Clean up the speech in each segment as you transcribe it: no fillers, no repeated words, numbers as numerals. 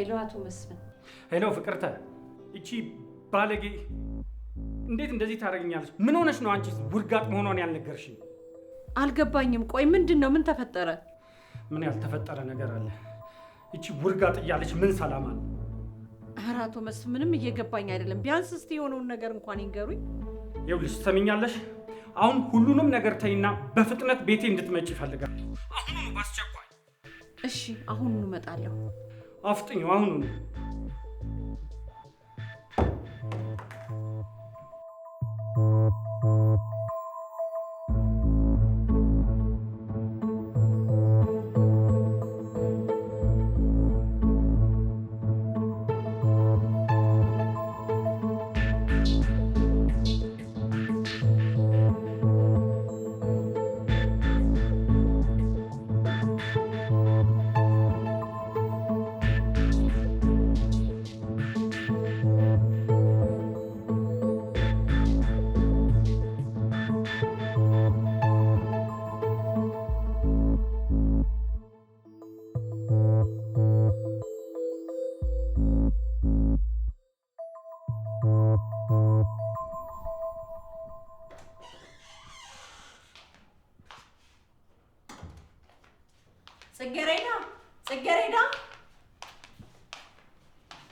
ሄሎ አቶ መስፍን። ሄሎ ፍቅርተ፣ እቺ ባለጌ እንዴት እንደዚህ ታደርግኛለች? ምን ሆነሽ ነው አንቺ ውርጋጥ መሆኗን ያልነገርሽኝ? አልገባኝም። ቆይ ምንድነው? ምን ተፈጠረ? ምን ያልተፈጠረ ነገር አለ? እቺ ውርጋጥ እያለች ምን ሰላም አለ? ኧረ አቶ መስፍን ምንም እየገባኝ አይደለም። ቢያንስ እስቲ የሆነውን ነገር እንኳን ይንገሩኝ። ይኸውልሽ ትሰሚኛለሽ? አሁን ሁሉንም ነገር ተይና በፍጥነት ቤቴ እንድትመጪ ይፈልጋል። አሁኑኑ በአስቸኳይ። እሺ አሁኑኑ እመጣለሁ። አፍጥኙ፣ አሁኑኑ። ጽጌረዳ ጽጌረዳ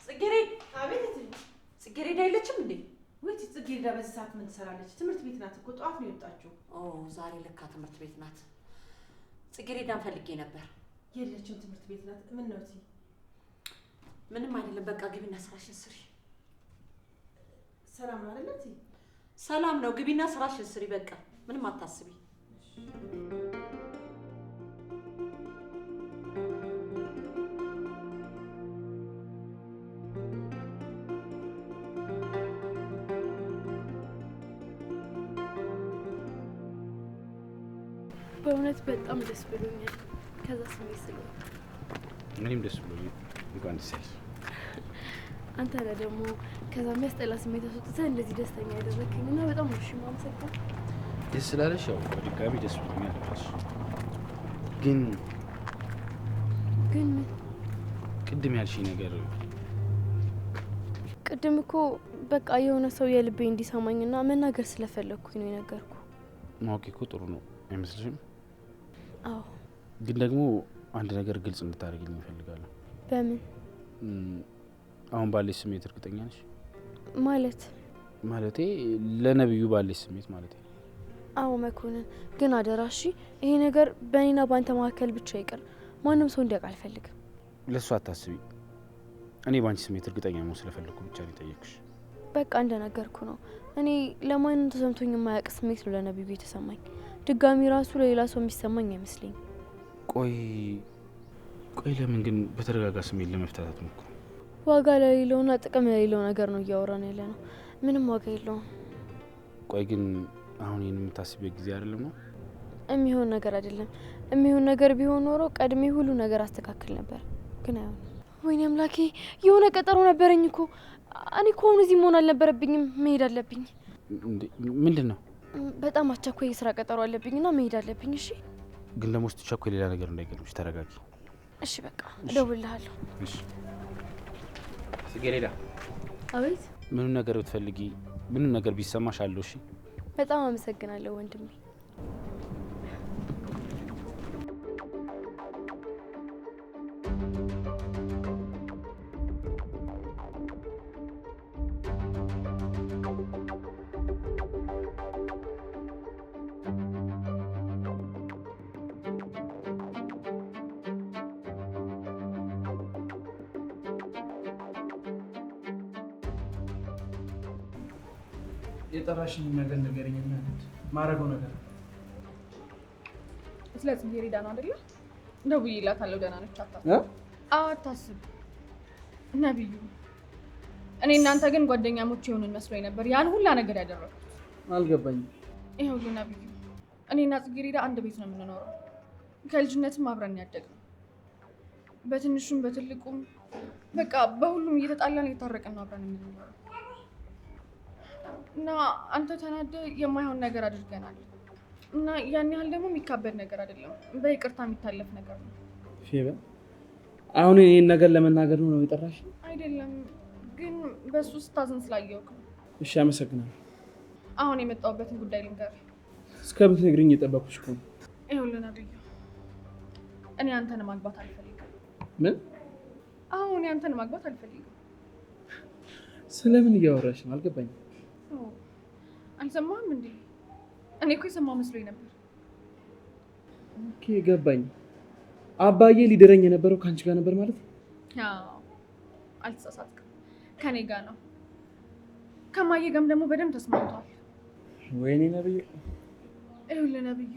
ጽጌረዳ! አቤት። ጽጌረዳ የለችም እንዴ? ወይ ጽጌረዳ በዚህ ሰዓት ምን ትሰራለች? ትምህርት ቤት ናት እኮ ጠዋት ነው የወጣችው። ዛሬ ለካ ትምህርት ቤት ናት። ጽጌረዳን ፈልጌ ነበር። የለችም፣ ትምህርት ቤት ናት። ምን ነው እዚህ? ምንም አይደለም፣ በቃ ግቢና ስራሽን ስሪ። ሰላም ነው አይደል? እዚህ ሰላም ነው። ግቢና ስራሽን ስሪ። በቃ ምንም አታስቢ። በእውነት በጣም ደስ ብሎኛል። ከዛ ስሜት ስለ እኔም ደስ ብሎኛል። እንኳን ደስ ያለሽ። አንተ ደግሞ ከዛ የሚያስጠላ ስሜት አስወጥተህ እንደዚህ ደስተኛ ያደረግከኝ እና በጣም ነው እሺ የማመሰግነው። ደስ ስላለሽ ያው በድጋሚ ደስ ብሎኛል አልኩሽ። ግን ምን ቅድም ያልሽኝ ነገር? ቅድም እኮ በቃ የሆነ ሰው የልቤ እንዲሰማኝና መናገር ስለፈለግኩኝ ነው የነገርኩ። ማወቅ እኮ ጥሩ ነው አይመስልሽም? አዎ። ግን ደግሞ አንድ ነገር ግልጽ እንድታደርግልኝ እፈልጋለሁ። በምን? አሁን ባለሽ ስሜት እርግጠኛ ነሽ? ማለቴ ለነብዩ ባለሽ ስሜት ማለት ነው። አዎ መኮንን፣ ግን አደራሺ ይሄ ነገር በእኔና በአንተ መካከል ብቻ ይቅር፣ ማንም ሰው እንዲያውቅ አልፈልግም። ለእሱ አታስቢ። እኔ በአንቺ ስሜት እርግጠኛ መሆን ስለፈለግኩ ብቻ ነው የጠየቅኩሽ። በቃ እንደነገርኩ ነው። እኔ ለማንም ተሰምቶኝ የማያውቅ ስሜት ነው ለነብዩ የተሰማኝ። ድጋሚ ራሱ ለሌላ ሰው የሚሰማኝ አይመስለኝ። ቆይ ለምን ግን በተረጋጋ ስሜት ለመፍታት አትሞክሩ? ዋጋ ለሌለውና ጥቅም ለሌለው ነገር ነው እያወራን ያለ ነው። ምንም ዋጋ የለውም። ቆይ ግን አሁን ይህን የምታስቢው ጊዜ አይደለም ነው? የሚሆን ነገር አይደለም። የሚሆን ነገር ቢሆን ኖሮ ቀድሜ ሁሉ ነገር አስተካክል ነበር። ግን አይሆንም። ወይኔ አምላኬ፣ የሆነ ቀጠሮ ነበረኝ እኮ። እኔ እኮ አሁን እዚህ መሆን አልነበረብኝም። መሄድ አለብኝ። ምንድን ነው? በጣም አስቸኳይ የስራ ቀጠሮ አለብኝና መሄድ አለብኝ። እሺ። ግን ደግሞ ስትቸኩይ ሌላ ነገር እንዳይገርምሽ ተረጋጊ። እሺ በቃ እደውልልሃለሁ። እሺ። ጽጌረዳ። አቤት። ምንም ነገር ብትፈልጊ፣ ምንም ነገር ቢሰማሽ አለው። እሺ። በጣም አመሰግናለሁ ወንድሜ። የጠራሽኝ ነገር ንገረኝ። ማለት ማረገው ነገር ስለ ጽጌረዳ ነው አይደለ? ደውዬላታለሁ። ደህና ነች። አታስብ ነብዩ። እኔ እናንተ ግን ጓደኛሞች የሆንን መስሎኝ ነበር ያን ሁላ ነገር ያደረኩት። አልገባኝም። ይኸውልህ ነብዩ፣ እኔና ጽጌረዳ አንድ ቤት ነው የምንኖረው። ከልጅነትም አብረን ያደግነው። በትንሹም በትልቁም በቃ በሁሉም እየተጣላን እየታረቅን ነው አብረን የምንኖረው። እና አንተ ተናደ የማይሆን ነገር አድርገናል እና ያን ያህል ደግሞ የሚካበድ ነገር አይደለም። በይቅርታ የሚታለፍ ነገር ነው። ፌበ አሁን ይሄን ነገር ለመናገር ነው የጠራሽ? አይደለም፣ ግን በሱ ስታዝን ስላየሁህ። እሺ አመሰግናለሁ። አሁን የመጣሁበትን ጉዳይ ልንገርህ። እስከምትነግሪኝ እየጠበኩሽ እኮ ነው። ይኸውልህ ነብዩ፣ እኔ አንተን ማግባት አልፈልግም። ምን? አሁን እኔ አንተን ማግባት አልፈልግም። ስለምን እያወራሽ ነው? አልገባኝም። አልሰማህም እንዴ? እኔ እኮ የሰማሁ መስሎኝ ነበር። ኦኬ ገባኝ። አባዬ ሊደረኝ የነበረው ከአንቺ ጋር ነበር ማለት ነው? አዎ፣ አልተሳሳትክም። ከኔ ጋር ነው። ከማዬ ጋርም ደግሞ በደንብ ተስማምቷል። ወይኔ ነብዩ። ይኸውልህ ነብዩ፣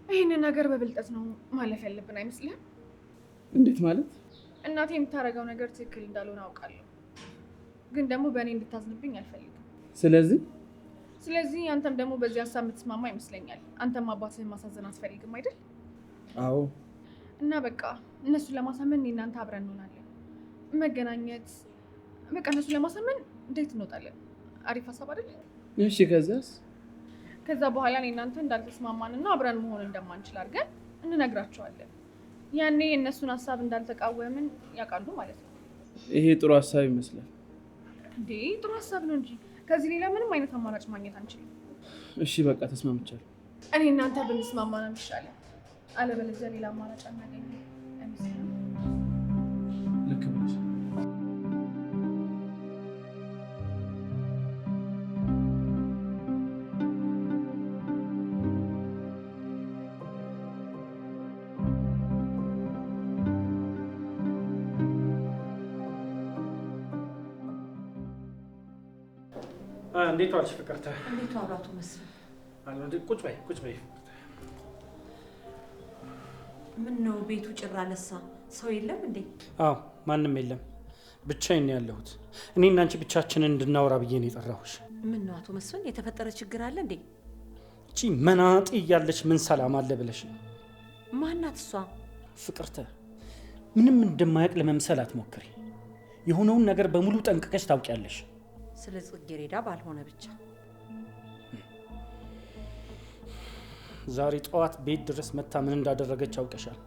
ይህንን ነገር በብልጠት ነው ማለፍ ያለብን አይመስልህም? እንዴት ማለት? እናቴ የምታደርገው ነገር ትክክል እንዳልሆነ አውቃለሁ፣ ግን ደግሞ በእኔ እንድታዝንብኝ አልፈልግም። ስለዚህ አንተም ደግሞ በዚህ ሀሳብ የምትስማማ ይመስለኛል። አንተም አባትህን ማሳዘን አትፈልግም አይደል? አዎ። እና በቃ እነሱን ለማሳመን እኔ እናንተ አብረን እንሆናለን። መገናኘት፣ በቃ እነሱን ለማሳመን እንዴት እንወጣለን? አሪፍ ሀሳብ አይደል? እሺ ከዛስ? ከዛ በኋላ እኔ እናንተ እንዳልተስማማንና አብረን መሆን እንደማንችል አድርገን እንነግራቸዋለን። ያኔ የእነሱን ሀሳብ እንዳልተቃወምን ያውቃሉ ማለት ነው። ይሄ ጥሩ ሀሳብ ይመስላል። እንዴ ጥሩ ሀሳብ ነው እንጂ ከዚህ ሌላ ምንም አይነት አማራጭ ማግኘት አንችልም። እሺ በቃ ተስማምቻለሁ። እኔ እናንተ ብንስማማ ነው የሚሻለው። አለበለዚያ ሌላ አማራጭ አናገኝም አይመስልም? ልክ ነሽ። እንዴት ዋልሽ ፍቅርተ? እንዴት ዋሉ አቶ መስፍን? ቁጭ በይ ቁጭ በይ። ምን ነው ቤቱ ጭራ ለሳ? ሰው የለም እንዴ? አዎ ማንም የለም፣ ብቻዬን ነው ያለሁት። እኔ እና አንቺ ብቻችንን እንድናወራ ብዬ ነው የጠራሁሽ። ምን ነው አቶ መስፍን፣ የተፈጠረ ችግር አለ እንዴ? እቺ መናጢ እያለች ምን ሰላም አለ ብለሽ ነው? ማናት እሷ? ፍቅርተ፣ ምንም እንደማያውቅ ለመምሰል አትሞክሪ። የሆነውን ነገር በሙሉ ጠንቅቀሽ ታውቂያለሽ። ስለ ጽጌረዳ ባልሆነ ብቻ ዛሬ ጠዋት ቤት ድረስ መታ ምን እንዳደረገች አውቀሻል?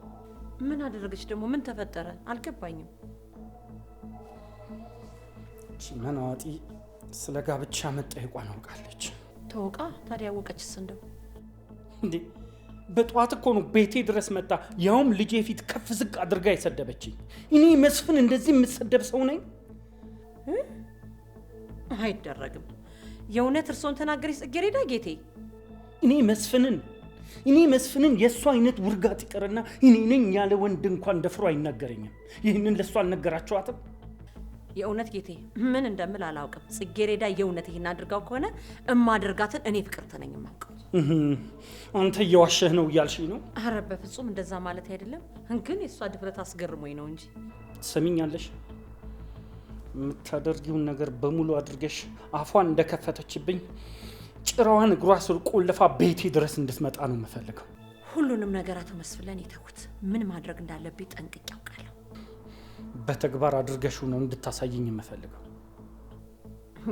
ምን አደረገች ደግሞ? ምን ተፈጠረ? አልገባኝም። እቺ መናጢ ስለ ጋብቻ መጠየቋን አውቃለች። ተውቃ ታዲያ ያወቀችስ እንደው እንዴ? በጠዋት እኮ ነው ቤቴ ድረስ መጣ፣ ያውም ልጄ ፊት ከፍ ዝቅ አድርጋ የሰደበችኝ። እኔ መስፍን እንደዚህ የምሰደብ ሰው ነኝ? አይደረግም። የእውነት እርሶን ተናገረች ጽጌረዳ ጌቴ? እኔ መስፍንን የእሱ አይነት ውርጋት ይቅርና እኔ ነኝ ያለ ወንድ እንኳን ደፍሮ አይናገረኝም። ይህንን ለእሱ አልነገራችኋትም? የእውነት ጌቴ ምን እንደምል አላውቅም። ጽጌረዳ የእውነት ይህን አድርጋው ከሆነ እማደርጋትን እኔ ፍቅርተ ነኝ የማውቀው። አንተ እየዋሸህ ነው እያልሽኝ ነው? ኧረ በፍጹም እንደዛ ማለት አይደለም፣ ግን የእሷ ድፍረት አስገርሞኝ ነው እንጂ። ትሰሚኛለሽ? የምታደርጊውን ነገር በሙሉ አድርገሽ አፏን እንደከፈተችብኝ ጭራዋን እግሯ ስር ቆልፋ ቤቴ ድረስ እንድትመጣ ነው የምፈልገው። ሁሉንም ነገር አቶ መስፍን ለኔ ተውት። ምን ማድረግ እንዳለብኝ ጠንቅቄ ያውቃለሁ። በተግባር አድርገሽው ነው እንድታሳይኝ የምፈልገው።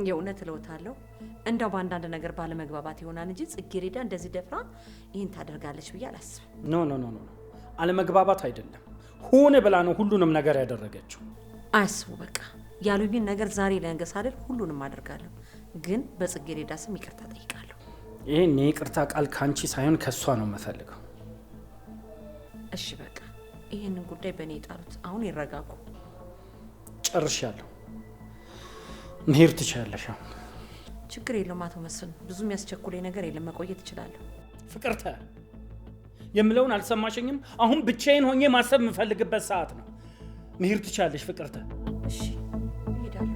የእውነት እለውታለሁ። እንደው በአንዳንድ ነገር ባለመግባባት ይሆናል እንጂ ጽጌረዳ እንደዚህ ደፍራ ይህን ታደርጋለች ብዬ አላስብም። ኖ፣ አለመግባባት አይደለም፣ ሆነ ብላ ነው ሁሉንም ነገር ያደረገችው። አያስቡ በቃ ያሉኝን ነገር ዛሬ ለነገ ሳልል ሁሉንም አደርጋለሁ። ግን በጽጌረዳ ስም ይቅርታ ጠይቃለሁ። ይሄን የይቅርታ ቃል ካንቺ ሳይሆን ከሷ ነው የምፈልገው። እሺ በቃ ይሄንን ጉዳይ በእኔ ጣሉት። አሁን ይረጋጉ። ጨርሻለሁ። መሄድ ትችያለሽ። አሁን ችግር የለውም አቶ መስፍን፣ ብዙ የሚያስቸኩለኝ ነገር የለም፣ መቆየት እችላለሁ። ፍቅርተ፣ የምለውን አልሰማሽኝም? አሁን ብቻዬን ሆኜ ማሰብ የምፈልግበት ሰዓት ነው። መሄድ ትችያለሽ ፍቅርተ። እሺ እሄዳለሁ።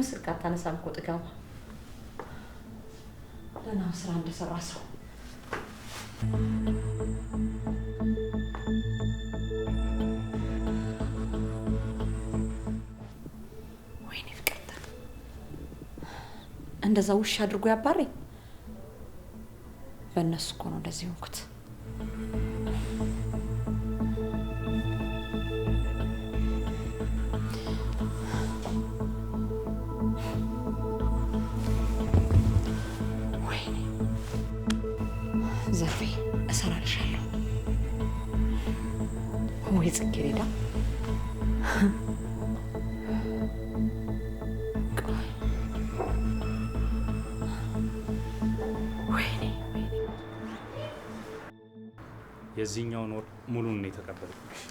ለምን ስልክ አታነሳም እኮ ጥጋባ? ደህና ስራ እንደሰራ ሰው ወይኔ ፍቅርተ እንደዛ ውሻ አድርጎ ያባረኝ በእነሱ እኮ ነው እንደዚህ ሆንኩት። ወይኔ ዘርፌ እሰራልሻለሁ። ወይ ጽጌረዳ የዚህኛውን ወር ሙሉን ነው የተቀበልኩሽ።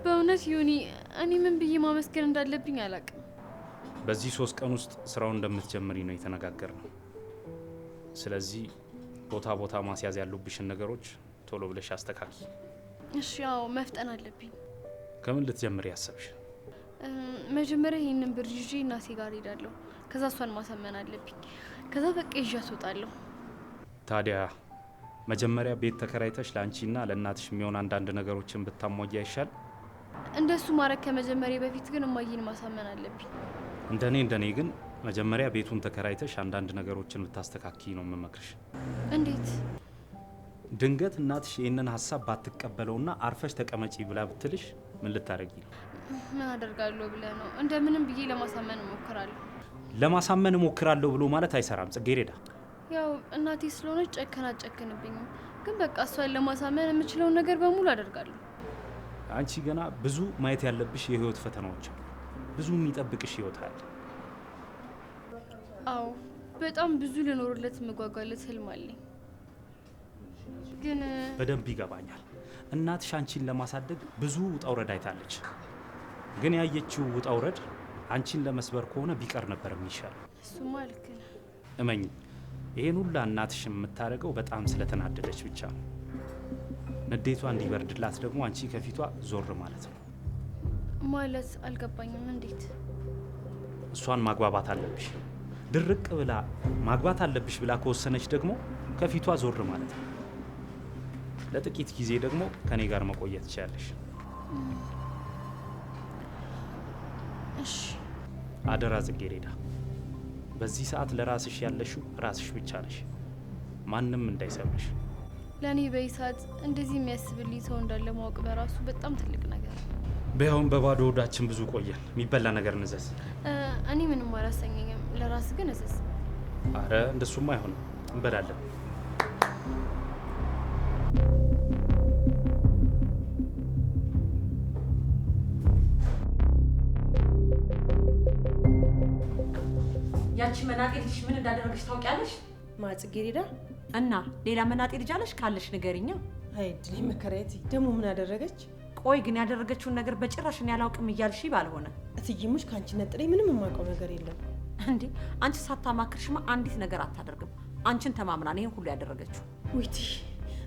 በእውነት ዮኒ፣ እኔ ምን ብዬ ማመስገን እንዳለብኝ አላውቅም። በዚህ 3 ቀን ውስጥ ስራውን እንደምትጀምሪ ነው የተነጋገርነው። ስለዚህ ቦታ ማስያዝ ያሉብሽን ነገሮች ቶሎ ብለሽ አስተካኪ። እሺ፣ ያው መፍጠን አለብኝ። ከምን ልትጀምሪ ያሰብሽ? መጀመሪያ ይህንን ብር ይዤ እናቴ ጋር ሄዳለሁ። ከዛ እሷን ማሳመን አለብኝ። ከዛ በቃ ይዣት እወጣለሁ። ታዲያ መጀመሪያ ቤት ተከራይተሽ ለአንቺና ለእናትሽ የሚሆን አንዳንድ ነገሮችን ብታሟያ ይሻል። እንደሱ ማድረግ ከመጀመሪያ በፊት ግን እማዬን ማሳመን አለብኝ። እንደኔ ግን መጀመሪያ ቤቱን ተከራይተሽ አንዳንድ ነገሮችን ብታስተካኪ ነው የምመክርሽ። እንዴት? ድንገት እናትሽ ይህንን ሀሳብ ባትቀበለውና አርፈሽ ተቀመጪ ብላ ብትልሽ ምን ልታደርጊ ነው? ምን አደርጋለሁ ብለህ ነው? እንደምንም ብዬ ለማሳመን እሞክራለሁ። ለማሳመን እሞክራለሁ ብሎ ማለት አይሰራም ጽጌረዳ። ያው እናቴ ስለሆነች ጨከን አጨክንብኝም፣ ግን በቃ እሷን ለማሳመን የምችለውን ነገር በሙሉ አደርጋለሁ። አንቺ ገና ብዙ ማየት ያለብሽ የህይወት ፈተናዎች አሉ። ብዙ የሚጠብቅሽ ህይወት አለ። አዎ በጣም ብዙ ልኖርለት የምጓጓለት ህልም አለኝ። ግን በደንብ ይገባኛል። እናትሽ አንቺን ለማሳደግ ብዙ ውጣ ውረድ አይታለች። ግን ያየችው ውጣ ውረድ አንቺን ለመስበር ከሆነ ቢቀር ነበር የሚሻል። እሱማ ልክ ነህ። እመኝ፣ ይሄን ሁላ እናትሽ የምታደርገው በጣም ስለተናደደች ብቻ ነው። ንዴቷ እንዲበርድላት ደግሞ አንቺ ከፊቷ ዞር ማለት ነው። ማለት አልገባኝም። እንዴት? እሷን ማግባባት አለብሽ። ድርቅ ብላ ማግባት አለብሽ ብላ ከወሰነች ደግሞ ከፊቷ ዞር ማለት ነው። ለጥቂት ጊዜ ደግሞ ከኔ ጋር መቆየት ትችያለሽ። እሺ። አደራ ጽጌረዳ፣ በዚህ ሰዓት ለራስሽ ያለሽው ራስሽ ብቻ ነሽ። ማንም እንዳይሰብርሽ። ለእኔ በይሳት እንደዚህ የሚያስብልኝ ሰው እንዳለ ማወቅ በራሱ በጣም ትልቅ ነገር ነው። ቢያውም በባዶ ሆዳችን ብዙ ቆየን። የሚበላ ነገር እንዘዝ። እኔ ምንም አላሰኘኝም። ለራስ ግን እዘዝ። አረ እንደሱም አይሆንም፣ እንበላለን። ያቺ መናጤ ልጅ ምን እንዳደረገች ታውቂያለሽ? ጽጌረዳ እና ሌላ መናጤ ልጅ አለሽ? ካለሽ ንገሪኛ። አይ ድሌ መከራየት ደግሞ ምን አደረገች? ቆይ ግን ያደረገችውን ነገር በጭራሽ እኔ አላውቅም እያልሽ ባልሆነ። እትዬሙሽ ከአንቺ ነጥለኝ ምንም የማውቀው ነገር የለም። እንዴ አንቺ ሳታማክርሽማ አንዲት ነገር አታደርግም። አንቺን ተማምና ነው ይሄን ሁሉ ያደረገችው። ውይቲ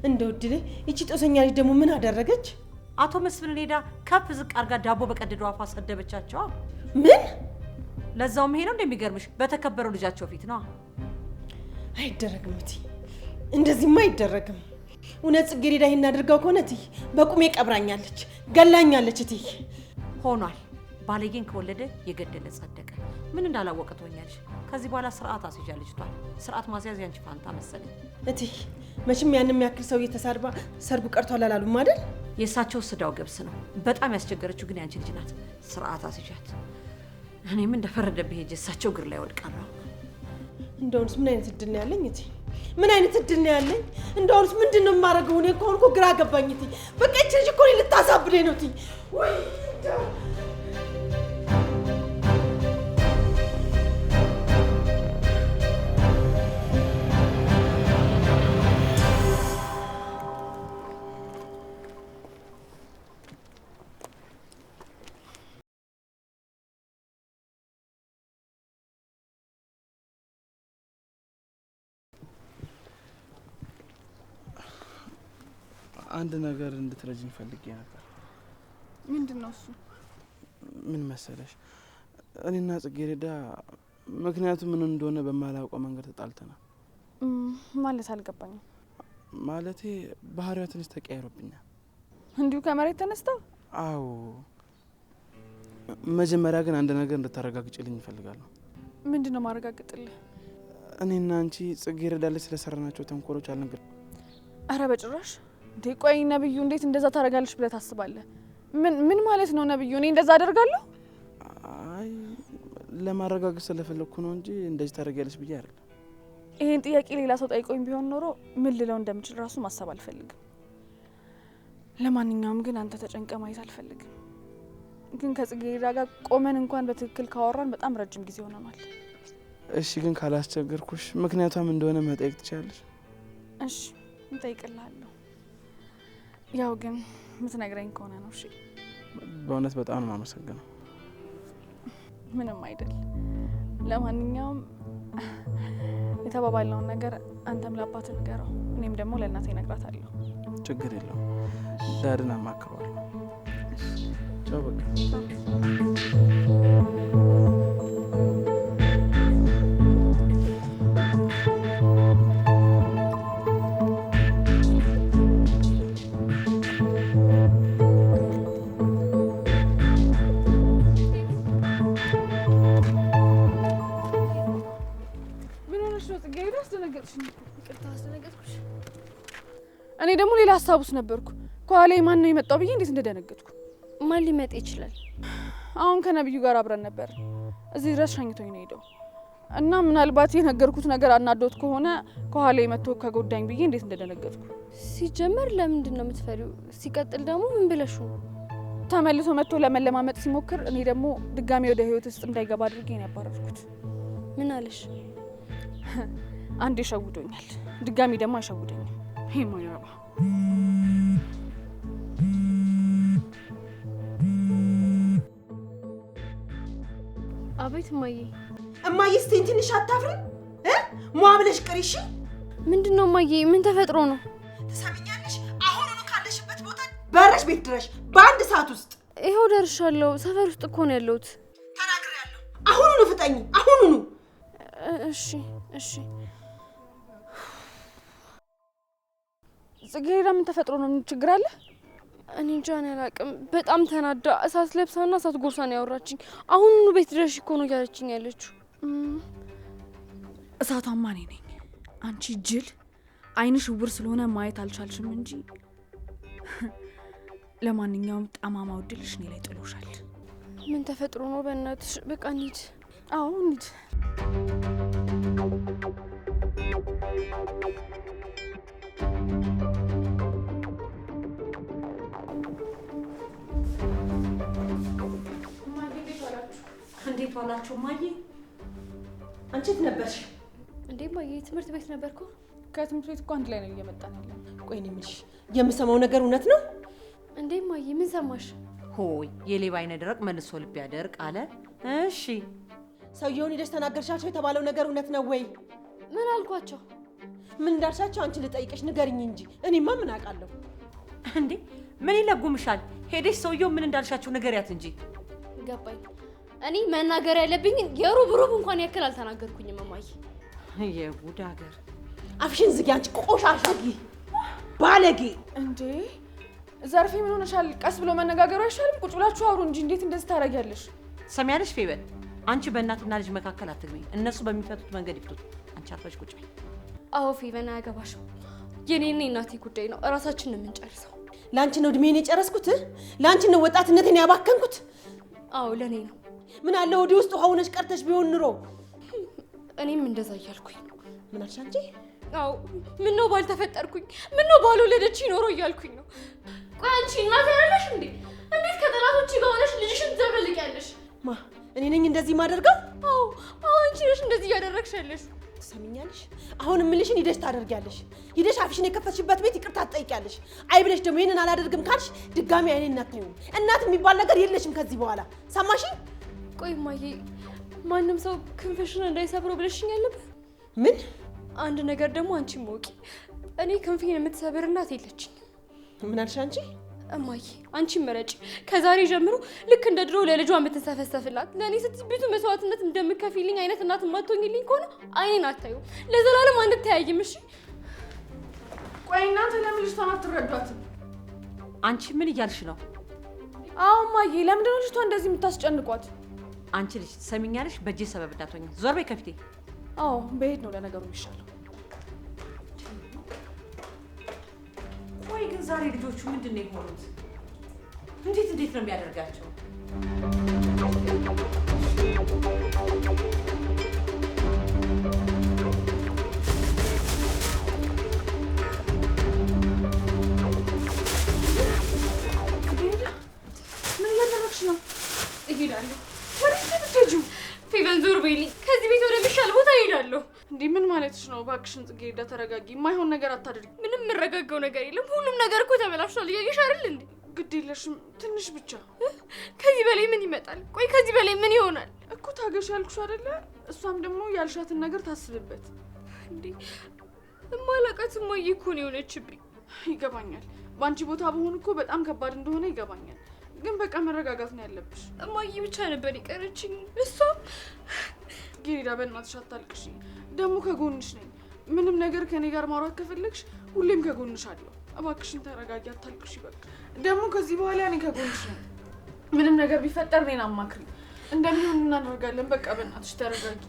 እንደው ድሌ፣ ይቺ ጦሰኛ ልጅ ደግሞ ምን አደረገች? አቶ መስፍንን ሄዳ ከፍ ዝቅ አርጋ ዳቦ በቀደደው አፏ ሰደበቻቸው። ምን? ለዛውም ይሄ ነው እንደሚገርምሽ በተከበረው ልጃቸው ፊት ነው። አይደረግም እትዬ፣ እንደዚህማ አይደረግም። እውነት ጽጌረዳ ይሄን አድርጋው ከሆነ እትዬ በቁሜ ቀብራኛለች፣ ገላኛለች እትዬ። ሆኗል። ባለጌን ከወለደ የገደለ ጸደቀ። ምን እንዳላወቀ ትሆኛለሽ። ከዚህ በኋላ ስርዓት አስይዣ ልጅቷል። ስርዓት ማስያዝ ያንቺ ፋንታ መሰለኝ። እትዬ መቼም ያንም ያክል ሰው እየተሳድባ ሰርጉ ቀርቷል አላሉም አይደል? የእሳቸው ስዳው ገብስ ነው። በጣም ያስቸገረችው ግን ያንቺ ልጅ ናት። ስርዓት አስይዣት። እኔም እንደፈረደብኝ ሄጄ እሳቸው እግር ላይ ወድቃለሁ። እንደውንስ ምን አይነት እድል ነው ያለኝ እትዬ? ምን አይነት እድል ነው ያለኝ? እንደውንስ ምንድን ነው የማደርገው? እኔ እኮ ግራ ገባኝ እትዬ። በቃ ይቺ ልጅ እኮ እኔን ልታሳብደኝ ነው እትዬ። ወይ አንድ ነገር እንድትረጅኝ ፈልጌ ነበር። ምንድን ነው እሱ? ምን መሰለሽ እኔና ጽጌረዳ ምክንያቱ ምን እንደሆነ በማላውቀው መንገድ ተጣልተናል። ማለት አልገባኝም። ማለቴ ባህሪዋ ትንሽ ተቀያይሮብኛል። እንዲሁ ከመሬት ተነስታ? አዎ። መጀመሪያ ግን አንድ ነገር እንድታረጋግጭልኝ እፈልጋለሁ። ምንድነው ማረጋግጥልህ? እኔና አንቺ ጽጌረዳ ላይ ስለሰራናቸው ተንኮሎች አልነገር። አረ በጭራሽ። እንዴ ቆይ ነብዩ እንዴት እንደዛ ታረጋለሽ ብለህ ታስባለህ? ምን ማለት ነው ነብዩ? እኔ እንደዛ አደርጋለሁ? አይ ለማረጋገጥ ስለፈለኩ ነው እንጂ እንደዚህ ታረጋለሽ ብዬ አይደለም። ይሄን ጥያቄ ሌላ ሰው ጠይቆኝ ቢሆን ኖሮ ምን ልለው እንደምችል ራሱ ማሰብ አልፈልግም። ለማንኛውም ግን አንተ ተጨንቀ ማየት አልፈልግም። ግን ከጽጌረዳ ጋር ቆመን እንኳን በትክክል ካወራን በጣም ረጅም ጊዜ ሆነናል። እሺ ግን ካላስቸገርኩሽ ምክንያቱም እንደሆነ መጠየቅ ትችላለሽ? እሺ እንጠይቅልሃለሁ። ያው ግን ምትነግረኝ ከሆነ ነው። እሺ በእውነት በጣም ነው የማመሰግነው። ምንም አይደል። ለማንኛውም የተባባልነውን ነገር አንተም ለአባትህ ንገረው፣ እኔም ደግሞ ለእናቴ እነግራታለሁ። ችግር የለውም። ዳድን አማክረዋለሁ። ቻው በቃ። እኔ ደግሞ ሌላ ሀሳብ ውስጥ ነበርኩ። ከኋላዬ ማን ነው የመጣው ብዬ እንዴት እንደደነገጥኩ። ማን ሊመጣ ይችላል? አሁን ከነብዩ ጋር አብረን ነበር። እዚህ ድረስ ሸኝቶኝ ነው ሄደው እና ምናልባት የነገርኩት ነገር አናዶት ከሆነ ከኋላዬ መጥቶ ከጎዳኝ ብዬ እንዴት እንደደነገጥኩ። ሲጀመር ለምንድን ነው የምትፈሪው? ሲቀጥል ደግሞ ምን ብለሽ ነው? ተመልሶ መጥቶ ለመለማመጥ ሲሞክር እኔ ደግሞ ድጋሚ ወደ ህይወት ውስጥ እንዳይገባ አድርጌ ነው ያባረርኩት። ምን አለሽ? አንዴ ሸውዶኛል፣ ድጋሚ ደግሞ አይሸውደኝም። ይሄ ማይረባ አቤት እማዬ። እማዬ ስትይ ትንሽ አታፍሪም? ሟብለሽ ቅሪ። እሺ ምንድነው እማዬ? ምን ተፈጥሮ ነው? ትሰሚኛለሽ? አሁኑኑ ካለሽበት ቦታ በረሽ ቤት ድረሽ በአንድ ሰዓት ውስጥ። ይኸው ደርሻለሁ። ሰፈር ውስጥ እኮ ነው ያለሁት። ተናግሬያለሁ። አሁኑኑ ፍጠኝ፣ አሁኑኑ። እሺ እሺ። ጽጌረዳ ምን ተፈጥሮ ነው? ምን ችግር አለ? እኔ እንጃ አላውቅም። በጣም ተናዳ እሳት ለብሳና እሳት ጎርሳ ነው ያወራችኝ። አሁኑኑ ቤት ድረሽ እኮ ነው ያለችኝ ያለችው። እሳቷማ እኔ ነኝ። አንቺ ጅል፣ ዓይንሽ እውር ስለሆነ ማየት አልቻልሽም እንጂ። ለማንኛውም ጠማማው ድልሽ እኔ ላይ ጥሎሻል። ምን ተፈጥሮ ነው? በእናትሽ በቃ እንሂድ። አዎ እንሂድ። እንዴት ዋላችሁ ማዬ? አንቺ የት ነበርሽ? እንዴ ማዬ ትምህርት ቤት ነበርኩ። ከትምህርት ቤት እኮ አንድ ላይ ነው እየመጣን ያለን። ቆይ እኔ የምልሽ የምሰማው ነገር እውነት ነው? እንዴ ማዬ ምን ሰማሽ? ሆይ የሌባ አይነ ደረቅ መልሶ ልብ ያደርቅ አለ። እሺ ሰውየውን ሄደሽ ተናገርሻቸው የተባለው ነገር እውነት ነው ወይ? ምን አልኳቸው? ምን እንዳልሻቸው አንቺ ልጠይቅሽ ንገሪኝ እንጂ እኔማ ምን አውቃለሁ። እንዴ ምን ይለጉምሻል? ሄደሽ ሰውየው ምን እንዳልሻቸው ንገሪያት እንጂ። ገባኝ። እኔ መናገር ያለብኝ የሩብ እንኳን ያክል አልተናገርኩኝም እማዬ። የጉድ ሀገር። አፍሽን ዝጊ አንቺ ቆሻሻ ባለጌ። እንዴ ዘርፌ ምን ሆነሻል? ቀስ ብሎ መነጋገሩ አይሻልም? ቁጭ ብላችሁ አውሩ እንጂ እንዴት እንደዚህ ታረጊያለሽ? ሰሚያለሽ ፌበል፣ አንቺ በእናትና ልጅ መካከል አትግቢ። እነሱ በሚፈቱት መንገድ ይፍቱት። አንቺ አርፈሽ ቁጭ በይ። አዎ ፌበን አያገባሽም። የኔና የእናቴ ጉዳይ ነው። እራሳችን ነው የምንጨርሰው። ላንቺ ነው እድሜን የጨረስኩት? ላንቺ ነው ወጣትነቴን ያባከንኩት? አዎ ለኔ ነው። ምን አለ ወዲህ ውስጥ ውሃ ሆነሽ ቀርተሽ ቢሆን ኑሮ። እኔም እንደዛ እያልኩኝ ነው። ምን አልሽ አንቺ? አዎ ምን ነው ባልተፈጠርኩኝ፣ ምን ነው ባልወለደች ኖሮ እያልኩኝ ነው። ቆይ አንቺ እናት ያለሽ እንዴ? እንዴት ከጠላቶች ጋር ሆነሽ ልጅሽን ትዘበልቂያለሽ? ማ እኔ ነኝ እንደዚህ ማደርገው? አዎ አንቺ ነሽ እንደዚህ እያደረግሽ ያለሽ። ትሰሚኛለሽ? አሁን እምልሽን ሂደሽ ታደርጊያለሽ። ሂደሽ አፍሽን የከፈትሽበት ቤት ይቅርታ ትጠይቂያለሽ። አይ ብለሽ ደግሞ ይሄንን አላደርግም ካልሽ ድጋሚ አይኔን እናታዩ። እናት የሚባል ነገር የለሽም ከዚህ በኋላ ሰማሽኝ? ቆይ እማዬ ማንም ሰው ክንፍሽን እንዳይሰብረው ብለሽኝ አለበት? ምን? አንድ ነገር ደግሞ አንቺ ሞቂ፣ እኔ ክንፌን የምትሰብር እናት የለችኝ። ምን አልሽ አንቺ? እማዬ አንቺ መረጭ። ከዛሬ ጀምሮ ልክ እንደ ድሮ ለልጇ የምትሰፈሰፍላት ለእኔ ስትይ ብዙ መስዋዕትነት እንደምከፊልኝ አይነት እናት የማትሆኝልኝ ከሆነ አይኔን አታዩ ለዘላለም አንተያይም። እሺ ቆይ እናንተ ለምን ልጅቷን አትረዷትም? አንቺ ምን እያልሽ ነው? አዎ እማዬ፣ ለምንድን ነው ልጅቷን እንደዚህ የምታስጨንቋት? አንቺ ልጅ ሰሚኛለሽ? በእጄ ሰበብ እንዳትሆኝ። ዞር በይ ከፊቴ። አዎ በሄድ ነው ለነገሩ የሚሻለው። ቆይ ግን ዛሬ ልጆቹ ምንድን ነው የሆኑት? እንዴት ነው የሚያደርጋቸው? ምን እያደረግሽ ነው? እሄዳለሁ። ወዴት ነው የምትሄጂው? ፌቨን ዞር በይልኝ። ከዚህ ቤት ወደሚሻል ቦታ እሄዳለሁ። እንዴ ምን ማለትሽ ነው? እባክሽን ጽጌረዳ ተረጋጊ። የማይሆን ነገር አታድርጊ። ምንም የምረጋጋው ነገር የለም። ሁሉም ነገር እኮ ተበላሽቷል። እያየሽ አይደል እንዴ? ግድ የለሽም፣ ትንሽ ብቻ። ከዚህ በላይ ምን ይመጣል? ቆይ ከዚህ በላይ ምን ይሆናል? እኮ ታገሽ ያልኩሽ አይደለ? እሷም ደግሞ ያልሻትን ነገር ታስብበት። እንዴ እማላውቃት እማዬ እኮ ነው የሆነችብኝ። ይገባኛል። በአንቺ ቦታ በሆን እኮ በጣም ከባድ እንደሆነ ይገባኛል። ግን በቃ መረጋጋት ነው ያለብሽ። እማዬ ብቻ ነበር የቀረችኝ። እሷም ጌሪዳ በእናትሽ አታልቅሽ። ደግሞ ከጎንሽ ነኝ። ምንም ነገር ከኔ ጋር ማውራት ከፈለግሽ ሁሌም ከጎንሽ አለሁ። እባክሽን ተረጋጊ፣ አታልቅሽ። በቃ ደግሞ ከዚህ በኋላ እኔ ከጎንሽ ነኝ። ምንም ነገር ቢፈጠር እኔን አማክሪ። እንደሚሆን እናደርጋለን። በቃ በእናትሽ ተረጋጊ።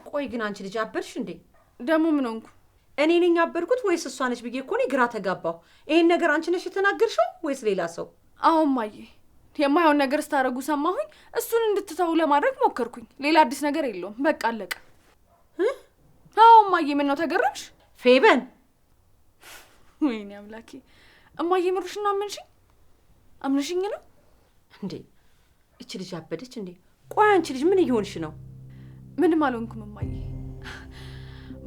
ቆይ ግን አንቺ ልጅ አበድሽ እንዴ? ደግሞ ምን ሆንኩ? እኔ ነኝ ያበድኩት ወይስ እሷ ነች ብዬ እኮ እኔ ግራ ተጋባሁ። ይሄን ነገር አንቺ ነሽ የተናገርሽው ወይስ ሌላ ሰው? አዎ እማዬ፣ የማይሆን ነገር ስታረጉ ሰማሁኝ። እሱን እንድትተው ለማድረግ ሞከርኩኝ። ሌላ አዲስ ነገር የለውም። በቃ አለቀ። አዎ እማዬ፣ ምን ነው ተገረምሽ? ፌበን፣ ወይኔ አምላኬ። እማዬ ምሩሽና አመንሽኝ? አምነሽኝ ነው እንዴ? እቺ ልጅ አበደች እንዴ? ቆይ አንቺ ልጅ ምን እየሆንሽ ነው? ምንም አልሆንኩም እማዬ።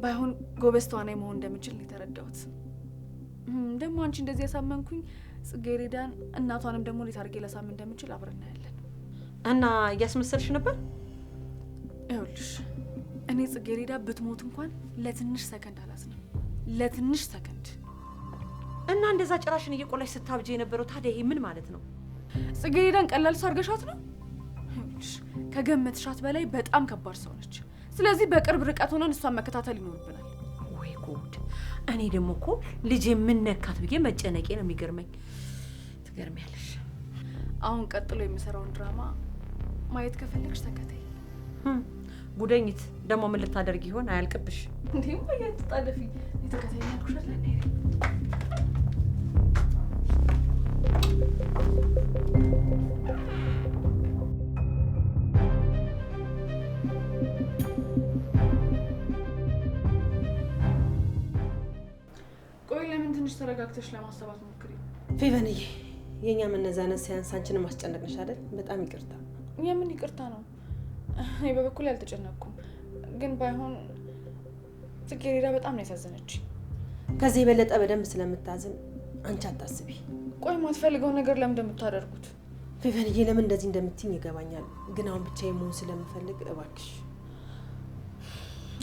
ባይሆን ጎበዝ ተዋናይ መሆን እንደምችል ነው የተረዳሁት። ደግሞ አንቺ እንደዚህ ያሳመንኩኝ ጽጌሬዳን እናቷንም ደግሞ እንዴት አድርጌ ላሳምን እንደምችል አብረን እናያለን። እና እያስመሰልሽ ነበር? ይኸውልሽ እኔ ጽጌሬዳ ብትሞት እንኳን ለትንሽ ሰከንድ አላዝንም። ለትንሽ ሰከንድ። እና እንደዛ ጭራሽን እየቆላሽ ስታብጂ የነበረው ታዲያ ይሄ ምን ማለት ነው? ጽጌሬዳን ቀላል ሳርገሻት ነው? ይኸውልሽ ከገመትሻት በላይ በጣም ከባድ ሰው ነች። ስለዚህ በቅርብ ርቀት ሆነን እሷን መከታተል ይኖርብናል። ወይ ጉድ! እኔ ደግሞ እኮ ልጄ ምን ነካት ብዬ መጨነቄ ነው የሚገርመኝ። ትገርሚያለሽ። አሁን ቀጥሎ የምሰራውን ድራማ ማየት ከፈለግሽ ተከታይ። ጉደኝት ደግሞ ምን ልታደርግ ይሆን? አያልቅብሽ እንዴ ማያ ተጣደፊ የተከታይ ያልኩሽ አይደል? ቆይ ለምን ትንሽ ተረጋግተሽ ለማሰባት ሞክሪ። ፌቨንዬ፣ የኛ መነዛነት ሳያንስ አንቺንም አስጨነቅሽ አይደል? በጣም ይቅርታ። የምን ይቅርታ ነው? እኔ በበኩል አልተጨነቅኩም፣ ግን ባይሆን ጽጌሬዳ በጣም ነው ያሳዘነች። ከዚህ የበለጠ በደንብ ስለምታዝን አንቺ አታስቢ። ቆይ የማትፈልገው ነገር ለምን እንደምታደርጉት? ፌቨንዬ፣ ለምን እንደዚህ እንደምትይኝ ይገባኛል፣ ግን አሁን ብቻዬን መሆን ስለምፈልግ እባክሽ።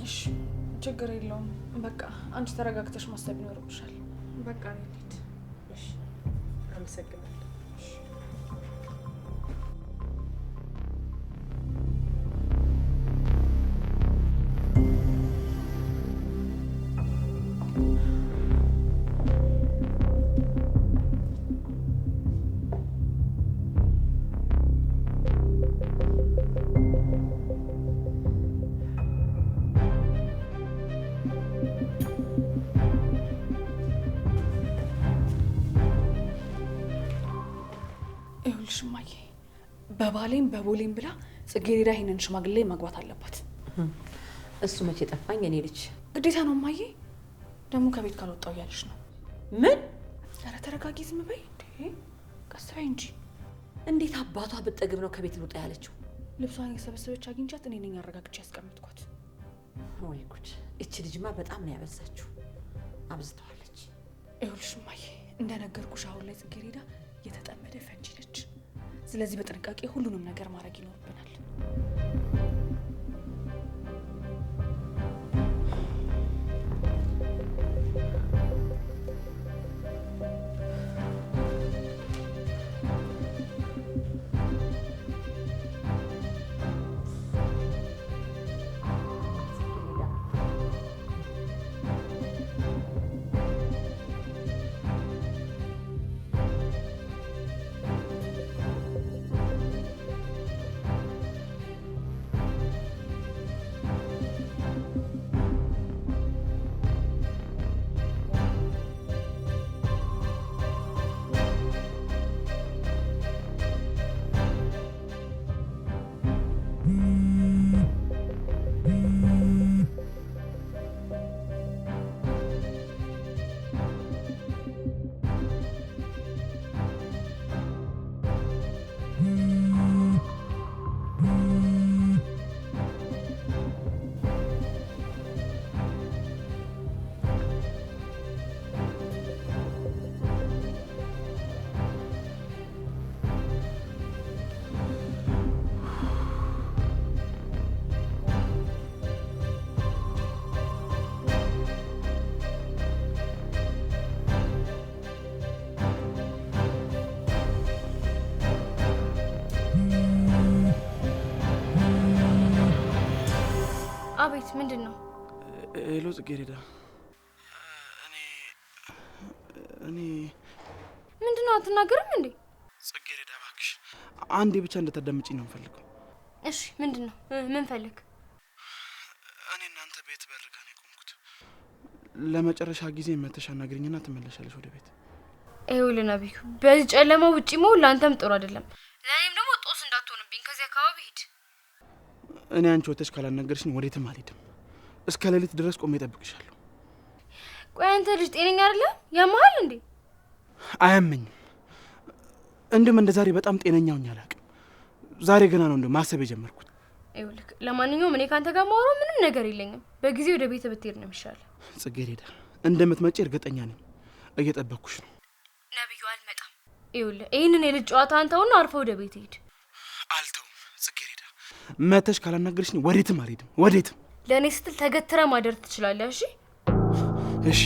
እሺ ችግር የለውም። በቃ አንቺ ተረጋግተሽ ማሰብ ይኖርብሻል። በቃ እንሂድ። እሺ፣ አመሰግናለሁ። ይኸውልሽ እማዬ፣ በባሌም በቦሌም ብላ ጽጌሬዳ ይሄንን ሽማግሌ ማግባት አለባት። እሱ መቼ ጠፋኝ እኔ ልጅ። ግዴታ ነው እማዬ። ደግሞ ከቤት ካልወጣሁ እያለች ነው። ምን? ኧረ ተረጋጊ፣ ዝም በይ እንዴ። ቀስ በይ እንጂ። እንዴት አባቷ ብትጠግብ ነው ከቤት ልውጣ ያለችው? ልብሷን የሰበሰበች አግኝቻት እኔ ነኝ አረጋግጬ ያስቀምጥኳት። ወይ ጉድ! እቺ ልጅማ በጣም ነው ያበዛችው፣ አብዝተዋለች። ይኸውልሽ እማዬ፣ እንደነገርኩሽ አሁን ላይ ጽጌረዳ የተጠመደ ፈንጂ ነች። ስለዚህ በጥንቃቄ ሁሉንም ነገር ማድረግ ይኖርብናል። አቤት፣ ምንድን ነው? ሄሎ ጽጌረዳ፣ እኔ ምንድን ነው? አትናገርም እንዴ? ጽጌረዳ እባክሽ አንዴ ብቻ እንድታዳምጪኝ ነው የምፈልገው። እሺ፣ ምንድን ነው? ምን ፈልግ? እኔ እናንተ ቤት በር ጋር ነው የቆምኩት። ለመጨረሻ ጊዜ መተሽ አናግሪኝና ትመለሻለሽ ወደ ቤት። ይኸውልህ ነብዩ፣ በዚህ ጨለማ ውጪ መሆን ለአንተም ጥሩ አይደለም፣ ለእኔም ደግሞ ጦስ እንዳትሆንብኝ። ከዚህ አካባቢ ሂድ። እኔ አንቺ ወተሽ ካላናገርሽኝ ወዴትም አልሄድም። እስከ ሌሊት ድረስ ቆሜ እጠብቅሻለሁ። ቆይ አንተ ልጅ ጤነኛ አይደለም? ያመሃል እንዴ? አያመኝም። እንድም እንደ ዛሬ በጣም ጤነኛ ሆኜ አላውቅም። ዛሬ ገና ነው እንደ ማሰብ የጀመርኩት። ይኸውልህ፣ ለማንኛውም እኔ ካንተ ጋር ማውራው ምንም ነገር የለኝም። በጊዜ ወደ ቤት ብትሄድ ነው የሚሻለው። ጽጌረዳ፣ እንደምትመጪ እርግጠኛ ነኝ። እየጠበቅኩሽ ነው። ነብዩ፣ አልመጣም። ይኸውልህ፣ ይህንን የልጅ ጨዋታ አንተውና አርፈው ወደ ቤት ሂድ። አልተውም ጽጌረዳ፣ መተሽ ካላናገርሽኝ ወዴትም አልሄድም። ወዴትም። ለእኔ ስትል ተገትረ ማደር ትችላለህ። እሺ እሺ።